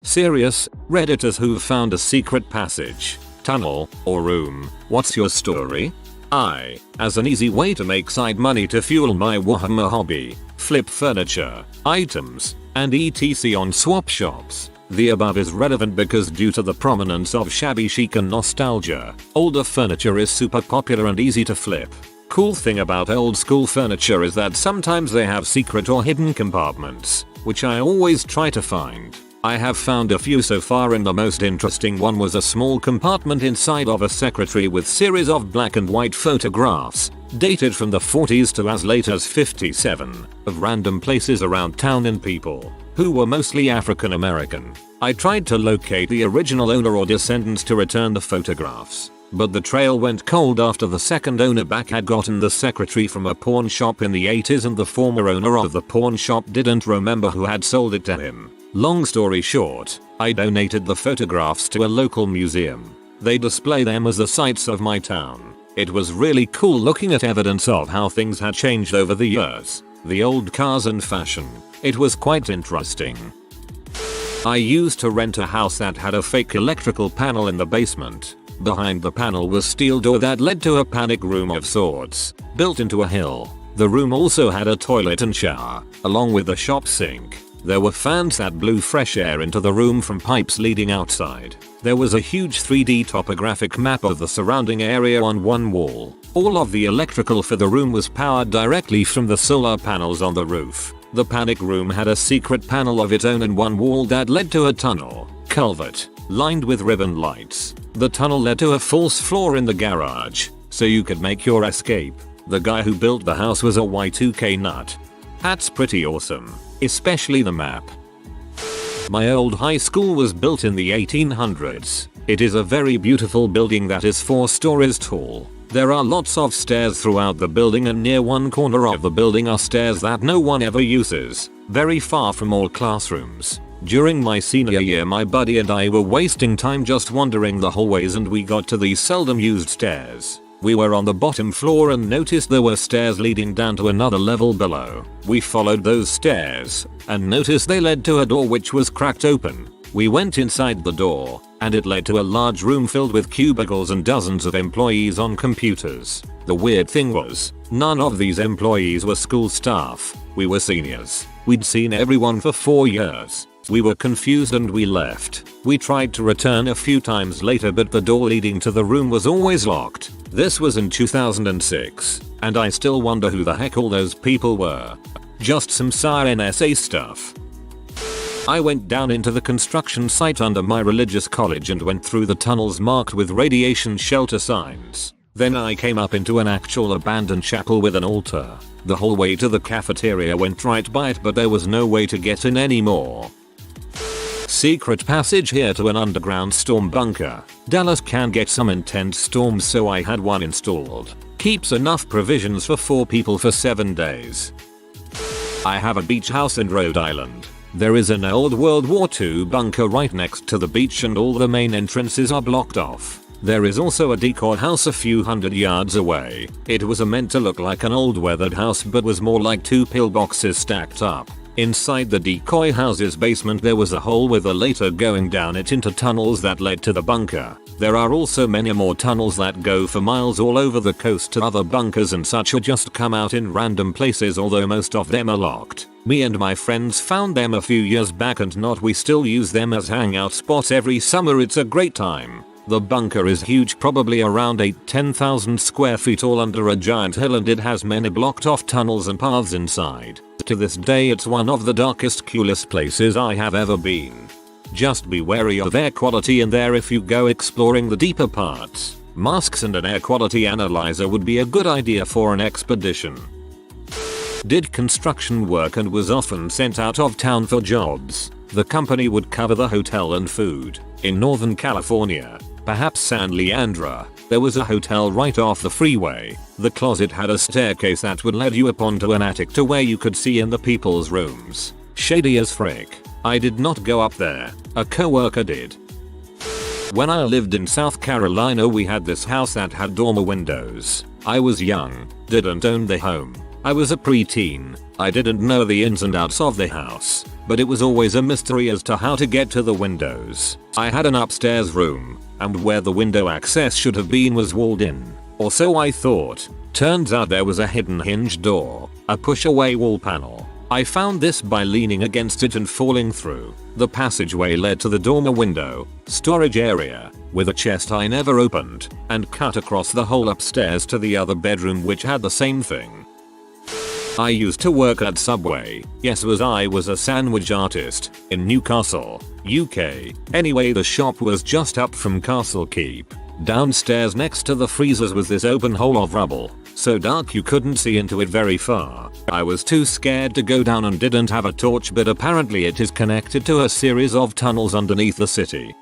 Serious, Redditors who've found a secret passage, tunnel, or room. What's your story? As an easy way to make side money to fuel my Warhammer hobby, flip furniture, items, and etc. on swap shops. The above is relevant because due to the prominence of shabby chic and nostalgia, older furniture is super popular and easy to flip. Cool thing about old school furniture is that sometimes they have secret or hidden compartments, which I always try to find. I have found a few so far, and the most interesting one was a small compartment inside of a secretary with series of black and white photographs, dated from the 40s to as late as 57, of random places around town and people, who were mostly African American. I tried to locate the original owner or descendants to return the photographs, but the trail went cold after the second owner back had gotten the secretary from a pawn shop in the 80s and the former owner of the pawn shop didn't remember who had sold it to him. Long story short, I donated the photographs to a local museum. They display them as the sights of my town. It was really cool looking at evidence of how things had changed over the years. The old cars and fashion. It was quite interesting. I used to rent a house that had a fake electrical panel in the basement. Behind the panel was steel door that led to a panic room of sorts, built into a hill. The room also had a toilet and shower, along with a shop sink. There were fans that blew fresh air into the room from pipes leading outside. There was a huge 3D topographic map of the surrounding area on one wall. All of the electrical for the room was powered directly from the solar panels on the roof. The panic room had a secret panel of its own in one wall that led to a tunnel, culvert, lined with ribbon lights. The tunnel led to a false floor in the garage, so you could make your escape. The guy who built the house was a Y2K nut. That's pretty awesome, especially the map. My old high school was built in the 1800s. It is a very beautiful building that is 4 stories tall. There are lots of stairs throughout the building, and near one corner of the building are stairs that no one ever uses, very far from all classrooms. During my senior year, my buddy and I were wasting time just wandering the hallways, and we got to these seldom used stairs. We were on the bottom floor and noticed there were stairs leading down to another level below. We followed those stairs and noticed they led to a door which was cracked open. We went inside the door and it led to a large room filled with cubicles and dozens of employees on computers. The weird thing was, none of these employees were school staff. We were seniors. We'd seen everyone for 4 years. We were confused and we left. We tried to return a few times later, but the door leading to the room was always locked. This was in 2006, and I still wonder who the heck all those people were. Just some NSA stuff. I went down into the construction site under my religious college and went through the tunnels marked with radiation shelter signs. Then I came up into an actual abandoned chapel with an altar. The hallway to the cafeteria went right by it, but there was no way to get in anymore. Secret passage here to an underground storm bunker. Dallas can get some intense storms, so I had one installed. Keeps enough provisions for 4 people for 7 days. I have a beach house in Rhode Island. There is an old World War II bunker right next to the beach and all the main entrances are blocked off. There is also a decoy house a few hundred yards away. It was meant to look like an old weathered house, but was more like 2 pillboxes stacked up. Inside the decoy house's basement there was a hole with a later going down it into tunnels that led to the bunker. There are also many more tunnels that go for miles all over the coast to other bunkers and such, or just come out in random places, although most of them are locked. Me and my friends found them a few years back and we still use them as hangout spots every summer. It's a great time. The bunker is huge, probably around 10,000 square feet, all under a giant hill, and it has many blocked off tunnels and paths inside. To this day it's one of the darkest, coolest places I have ever been. Just be wary of air quality in there if you go exploring the deeper parts. Masks and an air quality analyzer would be a good idea for an expedition. Did construction work and was often sent out of town for jobs. The company would cover the hotel and food. In Northern California, perhaps San Leandro, there was a hotel right off the freeway. The closet had a staircase that would lead you up onto an attic to where you could see in the people's rooms. Shady as frick. I did not go up there. A coworker did. When I lived in South Carolina, we had this house that had dormer windows. I was young, didn't own the home. I was a preteen. I didn't know the ins and outs of the house. but it was always a mystery as to how to get to the windows. I had an upstairs room, and where the window access should have been was walled in, or so I thought. Turns out there was a hidden hinge door, a push-away wall panel. I found this by leaning against it and falling through. The passageway led to the dormer window, storage area, with a chest I never opened, and cut across the whole upstairs to the other bedroom which had the same thing. I used to work at Subway. Yes, I was a sandwich artist in Newcastle, UK. Anyway, the shop was just up from Castle Keep. Downstairs next to the freezers was this open hole of rubble, so dark you couldn't see into it very far. I was too scared to go down and didn't have a torch, but apparently it is connected to a series of tunnels underneath the city.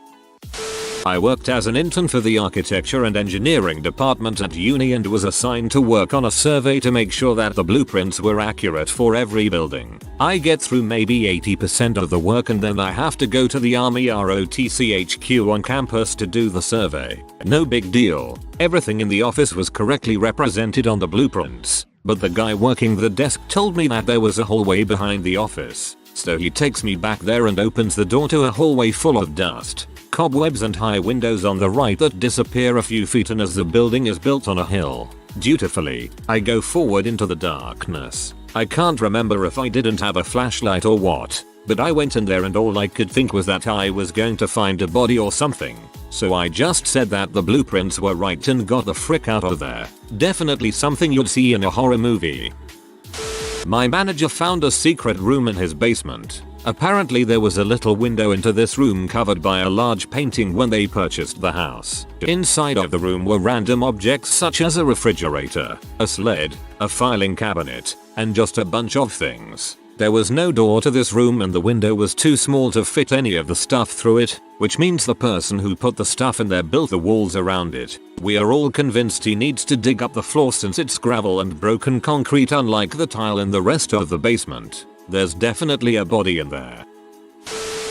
I worked as an intern for the architecture and engineering department at uni and was assigned to work on a survey to make sure that the blueprints were accurate for every building. I get through maybe 80% of the work and then I have to go to the Army ROTC HQ on campus to do the survey. No big deal. Everything in the office was correctly represented on the blueprints, but the guy working the desk told me that there was a hallway behind the office. So he takes me back there and opens the door to a hallway full of dust, cobwebs and high windows on the right that disappear a few feet, and as the building is built on a hill, dutifully, I go forward into the darkness. I can't remember if I didn't have a flashlight or what, but I went in there and all I could think was that I was going to find a body or something. So I just said that the blueprints were right and got the frick out of there. Definitely something you'd see in a horror movie. My manager found a secret room in his basement. Apparently there was a little window into this room covered by a large painting when they purchased the house. Inside of the room were random objects such as a refrigerator, a sled, a filing cabinet, and just a bunch of things. There was no door to this room and the window was too small to fit any of the stuff through it, which means the person who put the stuff in there built the walls around it. We are all convinced he needs to dig up the floor since it's gravel and broken concrete unlike the tile in the rest of the basement. There's definitely a body in there.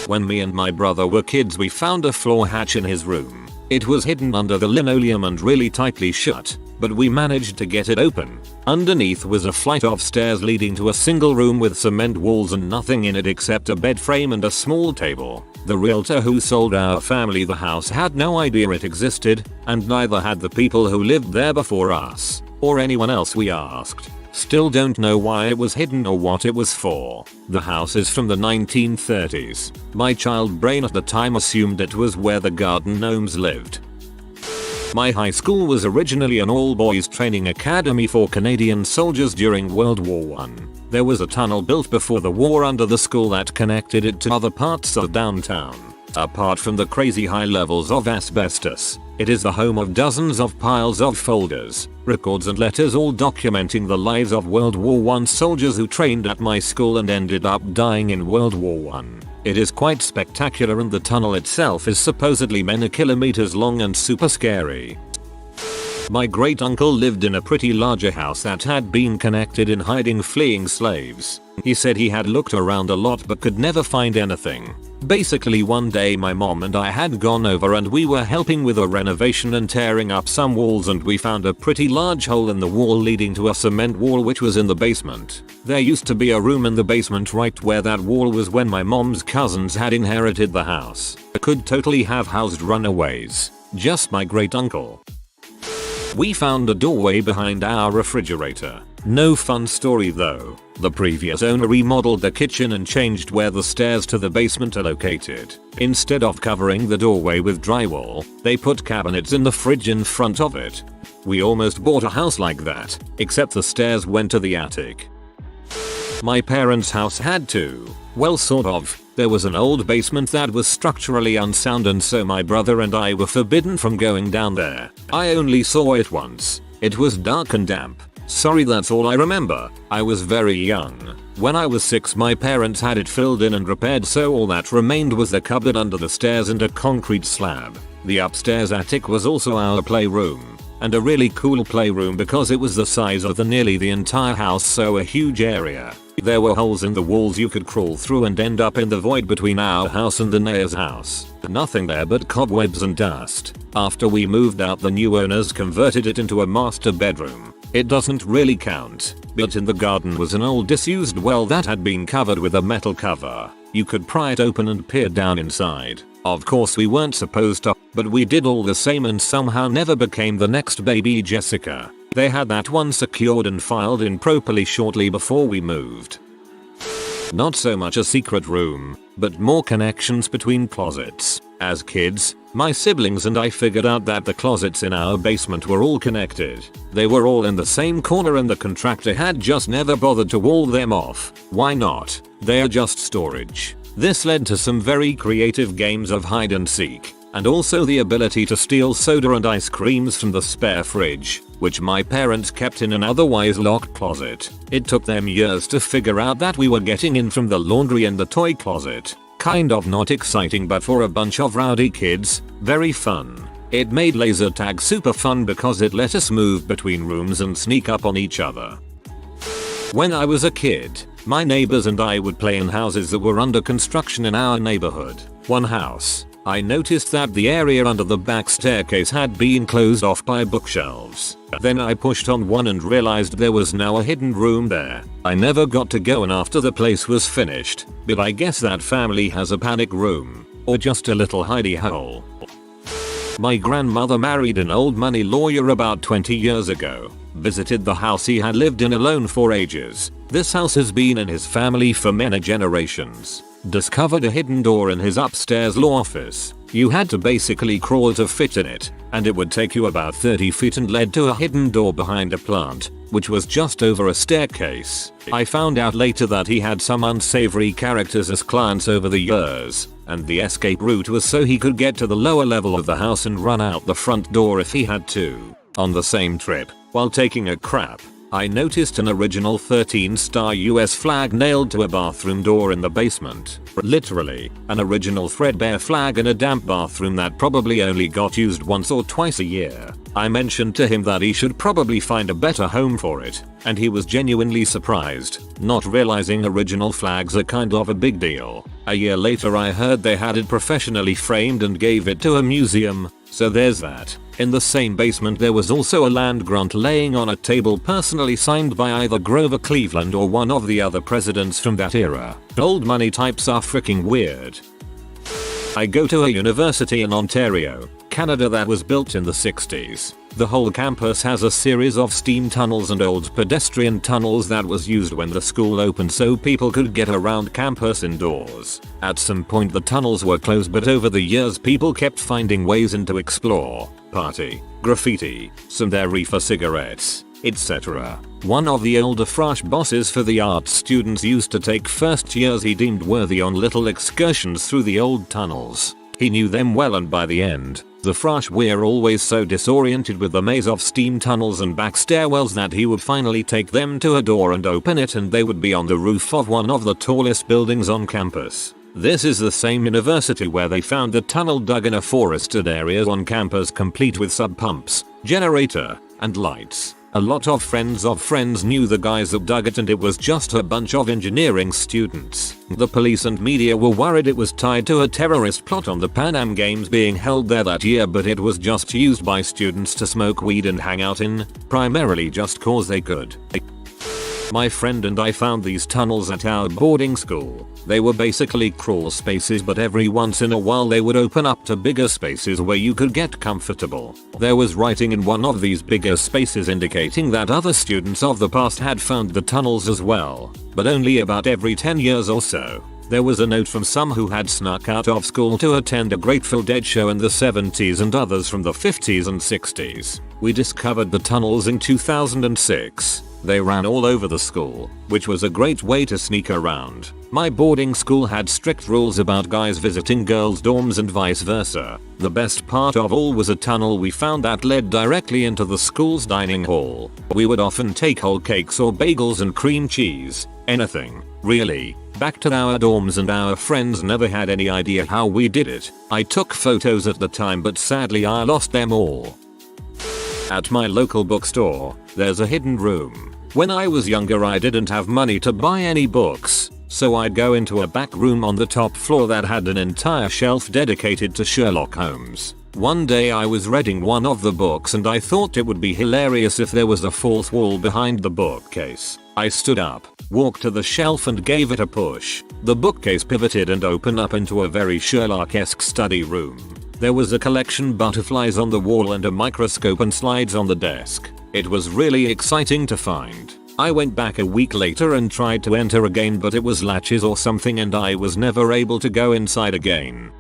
When me and my brother were kids, we found a floor hatch in his room. It was hidden under the linoleum and really tightly shut, but we managed to get it open. Underneath was a flight of stairs leading to a single room with cement walls and nothing in it except a bed frame and a small table. The realtor who sold our family the house had no idea it existed, and neither had the people who lived there before us, or anyone else we asked. Still don't know why it was hidden or what it was for. The house is from the 1930s. My child brain at the time assumed it was where the garden gnomes lived. My high school was originally an all-boys training academy for Canadian soldiers during World War I. There was a tunnel built before the war under the school that connected it to other parts of downtown. Apart from the crazy high levels of asbestos, it is the home of dozens of piles of folders, records and letters all documenting the lives of World War I soldiers who trained at my school and ended up dying in World War I. It is quite spectacular and the tunnel itself is supposedly many kilometers long and super scary. My great uncle lived in a pretty larger house that had been connected in hiding fleeing slaves. He said he had looked around a lot but could never find anything. Basically one day my mom and I had gone over and we were helping with a renovation and tearing up some walls, and we found a pretty large hole in the wall leading to a cement wall which was in the basement. There used to be a room in the basement right where that wall was when my mom's cousins had inherited the house. I could totally have housed runaways. Just my great uncle. We found a doorway behind our refrigerator. No fun story though. The previous owner remodeled the kitchen and changed where the stairs to the basement are located. Instead of covering the doorway with drywall, they put cabinets in the fridge in front of it. We almost bought a house like that, except the stairs went to the attic. My parents' house had two. Well, sort of. There was an old basement that was structurally unsound, and so my brother and I were forbidden from going down there. I only saw it once. It was dark and damp. Sorry, that's all I remember. I was very young. When I was 6, my parents had it filled in and repaired, so all that remained was the cupboard under the stairs and a concrete slab. The upstairs attic was also our playroom. And a really cool playroom because it was the size of nearly the entire house, so a huge area. There were holes in the walls you could crawl through and end up in the void between our house and the neighbor's house. Nothing there but cobwebs and dust. After we moved out, the new owners converted it into a master bedroom. It doesn't really count, but in the garden was an old disused well that had been covered with a metal cover. You could pry it open and peer down inside. Of course we weren't supposed to, but we did all the same and somehow never became the next baby Jessica. They had that one secured and filed in properly shortly before we moved. Not so much a secret room, but more connections between closets. As kids, my siblings and I figured out that the closets in our basement were all connected. They were all in the same corner and the contractor had just never bothered to wall them off. Why not? They are just storage. This led to some very creative games of hide and seek, and also the ability to steal soda and ice creams from the spare fridge, which my parents kept in an otherwise locked closet. It took them years to figure out that we were getting in from the laundry and the toy closet. Kind of not exciting, but for a bunch of rowdy kids, very fun. It made laser tag super fun because it let us move between rooms and sneak up on each other. When I was a kid, my neighbors and I would play in houses that were under construction in our neighborhood. One house, I noticed that the area under the back staircase had been closed off by bookshelves. Then I pushed on one and realized there was now a hidden room there. I never got to go in after the place was finished, but I guess that family has a panic room, or just a little hidey hole. My grandmother married an old money lawyer about 20 years ago. Visited the house he had lived in alone for ages. This house has been in his family for many generations. Discovered a hidden door in his upstairs law office. You had to basically crawl to fit in it, and it would take you about 30 feet and led to a hidden door behind a plant, which was just over a staircase. I found out later that he had some unsavory characters as clients over the years, and the escape route was so he could get to the lower level of the house and run out the front door if he had to. On the same trip, while taking a crap, I noticed an original 13-star US flag nailed to a bathroom door in the basement. Literally, an original threadbare flag in a damp bathroom that probably only got used once or twice a year. I mentioned to him that he should probably find a better home for it, and he was genuinely surprised, not realizing original flags are kind of a big deal. A year later I heard they had it professionally framed and gave it to a museum, so there's that. In the same basement there was also a land grant laying on a table personally signed by either Grover Cleveland or one of the other presidents from that era. Old money types are freaking weird. I go to a university in Ontario, Canada that was built in the 60s. The whole campus has a series of steam tunnels and old pedestrian tunnels that was used when the school opened so people could get around campus indoors. At some point the tunnels were closed, but over the years people kept finding ways in to explore, party, graffiti, some their reefer cigarettes, etc. One of the older fresh bosses for the arts students used to take first years he deemed worthy on little excursions through the old tunnels. He knew them well, and by the end, the fresh were always so disoriented with the maze of steam tunnels and back stairwells that he would finally take them to a door and open it, and they would be on the roof of one of the tallest buildings on campus. This is the same university where they found the tunnel dug in a forested area on campus, complete with sub pumps, generator, and lights. A lot of friends knew the guys that dug it, and it was just a bunch of engineering students. The police and media were worried it was tied to a terrorist plot on the Pan Am Games being held there that year, but it was just used by students to smoke weed and hang out in, primarily just cause they could. My friend and I found these tunnels at our boarding school. They were basically crawl spaces, but every once in a while they would open up to bigger spaces where you could get comfortable. There was writing in one of these bigger spaces indicating that other students of the past had found the tunnels as well, but only about every 10 years or so. There was a note from some who had snuck out of school to attend a Grateful Dead show in the 70s and others from the 50s and 60s. We discovered the tunnels in 2006. They ran all over the school, which was a great way to sneak around. My boarding school had strict rules about guys visiting girls' dorms and vice versa. The best part of all was a tunnel we found that led directly into the school's dining hall. We would often take whole cakes or bagels and cream cheese, anything, really, back to our dorms, and our friends never had any idea how we did it. I took photos at the time, but sadly I lost them all. At my local bookstore, there's a hidden room. When I was younger I didn't have money to buy any books, so I'd go into a back room on the top floor that had an entire shelf dedicated to Sherlock Holmes. One day I was reading one of the books and I thought it would be hilarious if there was a fourth wall behind the bookcase. I stood up, walked to the shelf and gave it a push. The bookcase pivoted and opened up into a very Sherlock-esque study room. There was a collection butterflies on the wall and a microscope and slides on the desk. It was really exciting to find. I went back a week later and tried to enter again, but it was latches or something and I was never able to go inside again.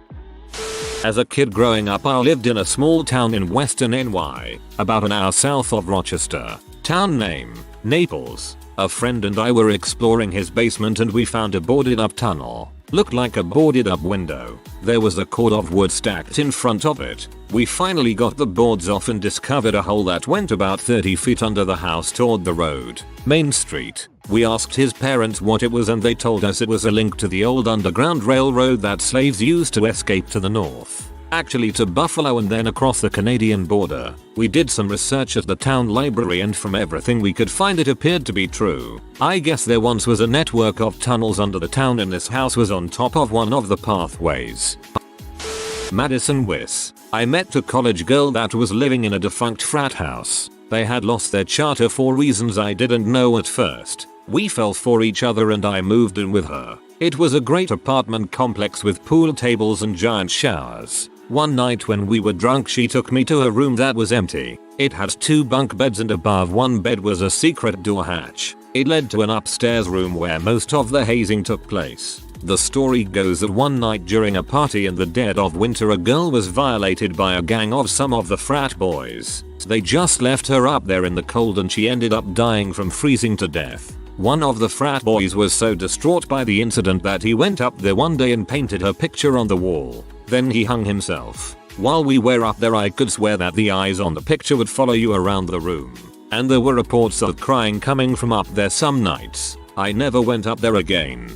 As a kid growing up, I lived in a small town in western NY, about an hour south of Rochester. Town name, Naples. A friend and I were exploring his basement and we found a boarded up tunnel. Looked like a boarded up window. There was a cord of wood stacked in front of it. We finally got the boards off and discovered a hole that went about 30 feet under the house toward the road, Main Street. We asked his parents what it was and they told us it was a link to the old underground railroad that slaves used to escape to the north. Actually to Buffalo and then across the Canadian border. We did some research at the town library and from everything we could find it appeared to be true. I guess there once was a network of tunnels under the town and this house was on top of one of the pathways. Madison Wiss. I met a college girl that was living in a defunct frat house. They had lost their charter for reasons I didn't know at first. We fell for each other and I moved in with her. It was a great apartment complex with pool tables and giant showers. One night when we were drunk she took me to a room that was empty. It had 2 bunk beds and above one bed was a secret door hatch. It led to an upstairs room where most of the hazing took place. The story goes that one night during a party in the dead of winter a girl was violated by a gang of some of the frat boys. They just left her up there in the cold and she ended up dying from freezing to death. One of the frat boys was so distraught by the incident that he went up there one day and painted her picture on the wall. Then he hung himself. While we were up there I could swear that the eyes on the picture would follow you around the room. And there were reports of crying coming from up there some nights. I never went up there again.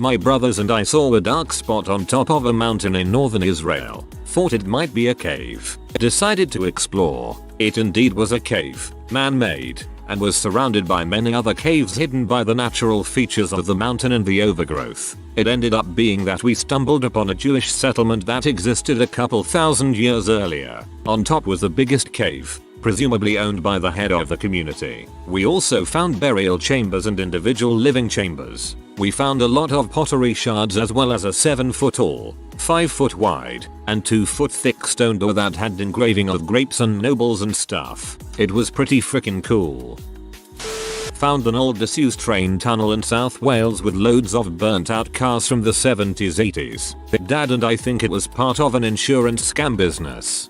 My brothers and I saw a dark spot on top of a mountain in northern Israel. Thought it might be a cave. Decided to explore. It indeed was a cave, man-made, and was surrounded by many other caves hidden by the natural features of the mountain and the overgrowth. It ended up being that we stumbled upon a Jewish settlement that existed a couple thousand years earlier. On top was the biggest cave, presumably owned by the head of the community. We also found burial chambers and individual living chambers. We found a lot of pottery shards as well as a 7-foot tall, 5-foot wide, and 2-foot thick stone door that had engraving of grapes and nobles and stuff. It was pretty freaking cool. Found an old disused train tunnel in South Wales with loads of burnt out cars from the 70s 80s. Dad and I think it was part of an insurance scam business.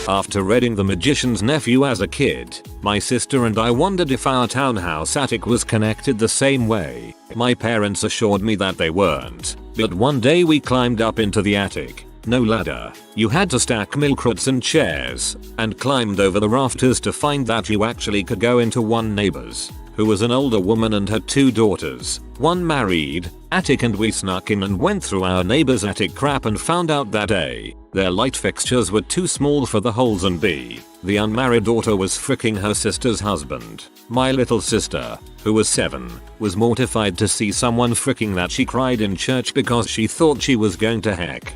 After reading The Magician's Nephew as a kid, my sister and I wondered if our townhouse attic was connected the same way. My parents assured me that they weren't, but one day we climbed up into the attic. No ladder. You had to stack milk crates and chairs, and climbed over the rafters to find that you actually could go into one neighbor's, who was an older woman and had 2 daughters, one married, attic, and we snuck in and went through our neighbor's attic crap and found out that A, their light fixtures were too small for the holes and B, the unmarried daughter was fricking her sister's husband. My little sister, who was 7, was mortified to see someone fricking that she cried in church because she thought she was going to heck.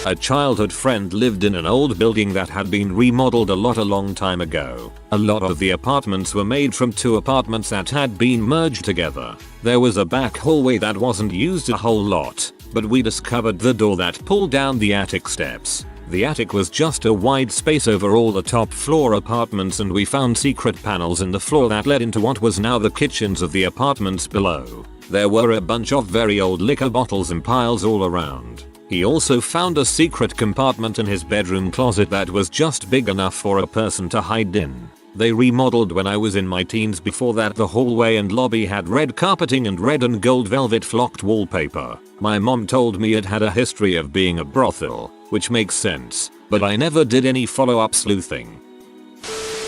A childhood friend lived in an old building that had been remodeled a long time ago. A lot of the apartments were made from 2 apartments that had been merged together. There was a back hallway that wasn't used a whole lot, but we discovered the door that pulled down the attic steps. The attic was just a wide space over all the top floor apartments and we found secret panels in the floor that led into what was now the kitchens of the apartments below. There were a bunch of very old liquor bottles in piles all around. He also found a secret compartment in his bedroom closet that was just big enough for a person to hide in. They remodeled when I was in my teens. Before that the hallway and lobby had red carpeting and red and gold velvet flocked wallpaper. My mom told me it had a history of being a brothel, which makes sense, but I never did any follow-up sleuthing.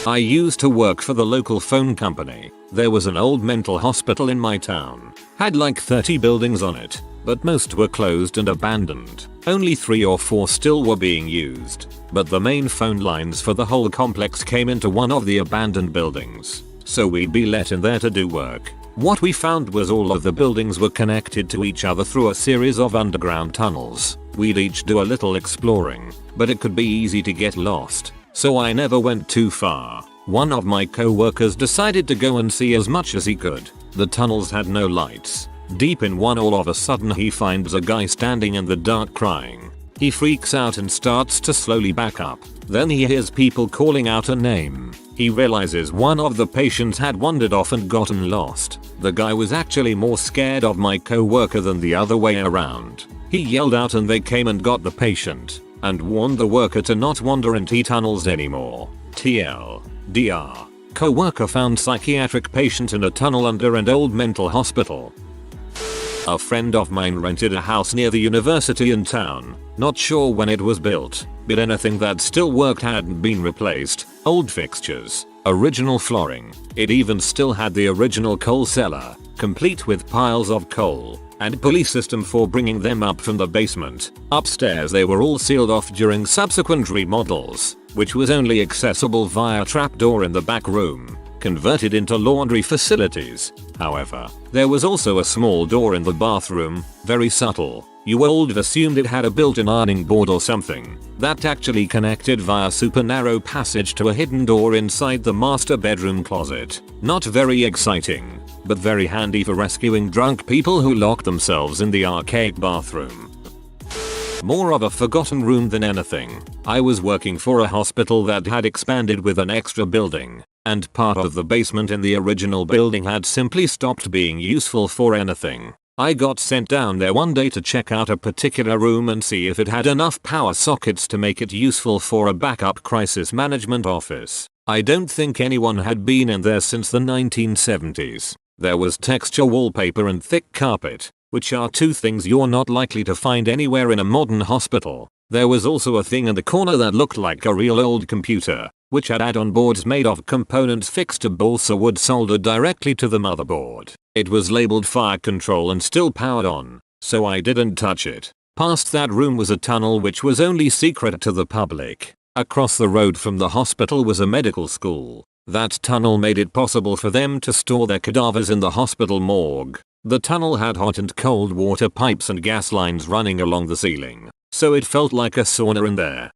I used to work for the local phone company. There was an old mental hospital in my town. Had like 30 buildings on it, but most were closed and abandoned. Only 3 or 4 still were being used, but the main phone lines for the whole complex came into one of the abandoned buildings, so we'd be let in there to do work. What we found was all of the buildings were connected to each other through a series of underground tunnels. We'd each do a little exploring, but it could be easy to get lost, so I never went too far. One of my co-workers decided to go and see as much as he could. The tunnels had no lights. Deep in one, all of a sudden he finds a guy standing in the dark crying. He freaks out and starts to slowly back up. Then he hears people calling out a name. He realizes one of the patients had wandered off and gotten lost. The guy was actually more scared of my co-worker than the other way around. He yelled out and they came and got the patient and warned the worker to not wander into tunnels anymore. TLDR. Co-worker found psychiatric patient in a tunnel under an old mental hospital. A friend of mine rented a house near the university in town. Not sure when it was built, but anything that still worked hadn't been replaced. Old fixtures, original flooring. It even still had the original coal cellar, complete with piles of coal, and pulley system for bringing them up from the basement. Upstairs they were all sealed off during subsequent remodels, which was only accessible via trapdoor in the back room, converted into laundry facilities. However, there was also a small door in the bathroom, very subtle. You would have assumed it had a built-in ironing board or something that actually connected via super narrow passage to a hidden door inside the master bedroom closet. Not very exciting, but very handy for rescuing drunk people who locked themselves in the archaic bathroom. More of a forgotten room than anything. I was working for a hospital that had expanded with an extra building, and part of the basement in the original building had simply stopped being useful for anything. I got sent down there one day to check out a particular room and see if it had enough power sockets to make it useful for a backup crisis management office. I don't think anyone had been in there since the 1970s. There was texture wallpaper and thick carpet, which are two things you're not likely to find anywhere in a modern hospital. There was also a thing in the corner that looked like a real old computer, which had add-on boards made of components fixed to balsa wood soldered directly to the motherboard. It was labeled fire control and still powered on, so I didn't touch it. Past that room was a tunnel which was only secret to the public. Across the road from the hospital was a medical school. That tunnel made it possible for them to store their cadavers in the hospital morgue. The tunnel had hot and cold water pipes and gas lines running along the ceiling, so it felt like a sauna in there.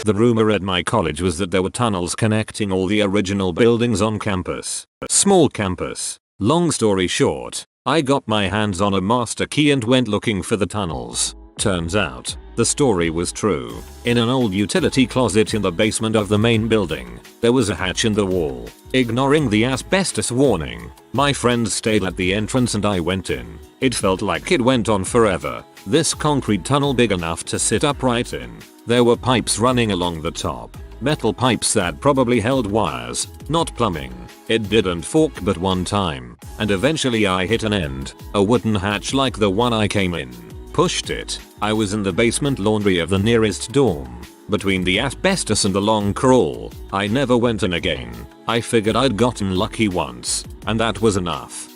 The rumor at my college was that there were tunnels connecting all the original buildings on campus. Small campus. Long story short, I got my hands on a master key and went looking for the tunnels. Turns out, the story was true. In an old utility closet in the basement of the main building, there was a hatch in the wall. Ignoring the asbestos warning, my friends stayed at the entrance and I went in. It felt like it went on forever. This concrete tunnel big enough to sit upright in. There were pipes running along the top. Metal pipes that probably held wires, not plumbing. It didn't fork but one time, and eventually I hit an end. A wooden hatch like the one I came in. Pushed it. I was in the basement laundry of the nearest dorm. Between the asbestos and the long crawl, I never went in again. I figured I'd gotten lucky once, and that was enough.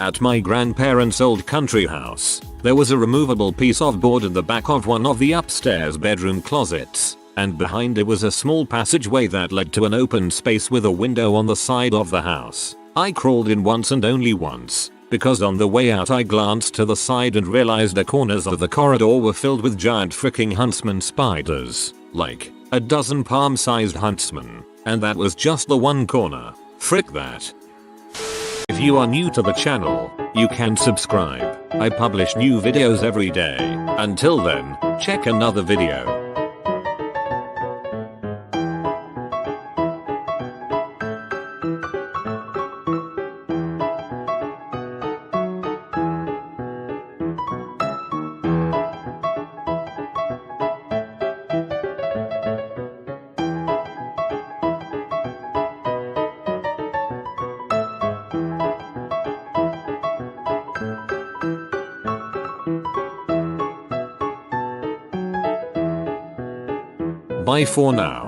At my grandparents' old country house, there was a removable piece of board in the back of one of the upstairs bedroom closets, and behind it was a small passageway that led to an open space with a window on the side of the house. I crawled in once and only once, because on the way out I glanced to the side and realized the corners of the corridor were filled with giant freaking huntsman spiders. Like, a dozen palm-sized huntsmen. And that was just the one corner. Frick that. If you are new to the channel, you can subscribe. I publish new videos every day. Until then, check another video. Bye for now.